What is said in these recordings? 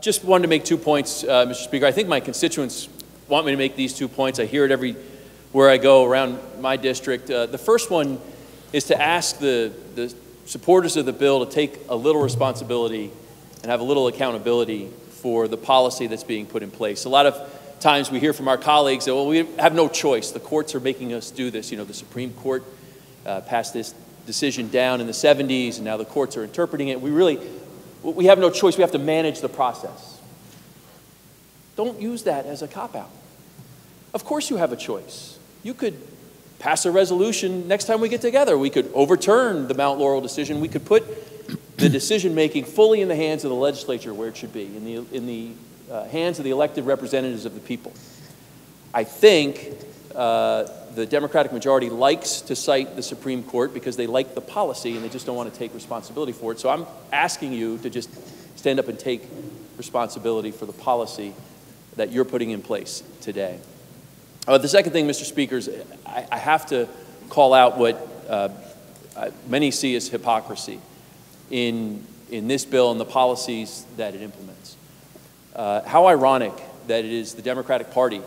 Just wanted to make 2 points, Mr. Speaker. I think my constituents want me to make these 2 points. I hear it everywhere I go around my district. The first one is to ask the supporters of the bill to take a little responsibility and have a little accountability for the policy that's being put in place. A lot of times we hear from our colleagues that, well, we have no choice. The courts are making us do this. You know, the Supreme Court passed this decision down in the 70s, and now the courts are interpreting it. We have no choice. We have to manage the process. Don't use that as a cop-out. Of course you have a choice. You could pass a resolution next time we get together. We could overturn the Mount Laurel decision. We could put the decision-making fully in the hands of the legislature where it should be, in the hands of the elected representatives of the people. I think the Democratic majority likes to cite the Supreme Court because they like the policy and they just don't want to take responsibility for it. So I'm asking you to just stand up and take responsibility for the policy that you're putting in place today. The second thing, Mr. Speaker, is I have to call out what many see as hypocrisy in this bill and the policies that it implements. How ironic that it is the Democratic Party,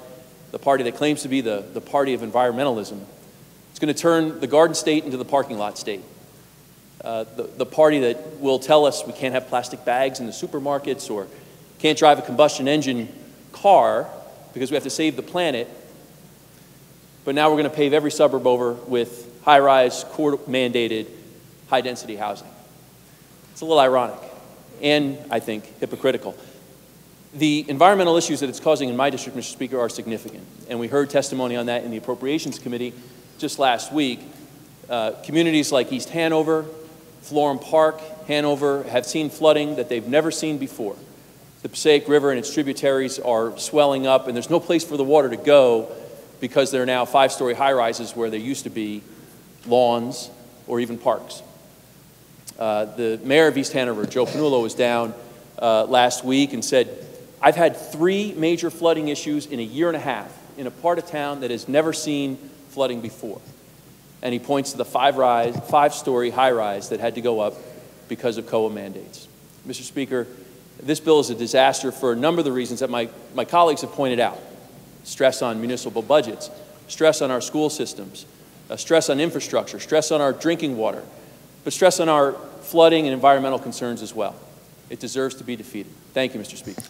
the party that claims to be the party of environmentalism, it's going to turn the Garden State into the parking lot state. The party that will tell us we can't have plastic bags in the supermarkets or can't drive a combustion engine car because we have to save the planet, but now we're going to pave every suburb over with high-rise, court-mandated, high-density housing. It's a little ironic and, I think, hypocritical. The environmental issues that it's causing in my district, Mr. Speaker, are significant, and we heard testimony on that in the Appropriations Committee just last week. Communities like East Hanover, Florham Park, Hanover have seen flooding that they've never seen before. The Passaic River and its tributaries are swelling up, and there's no place for the water to go because there are now 5-story high-rises where there used to be lawns or even parks. The mayor of East Hanover, Joe Panullo, was down last week and said, I've had 3 major flooding issues in a year and a half in a part of town that has never seen flooding before. And he points to the 5-story high-rise that had to go up because of COA mandates. Mr. Speaker, this bill is a disaster for a number of the reasons that my colleagues have pointed out. Stress on municipal budgets, stress on our school systems, stress on infrastructure, stress on our drinking water, but stress on our flooding and environmental concerns as well. It deserves to be defeated. Thank you, Mr. Speaker.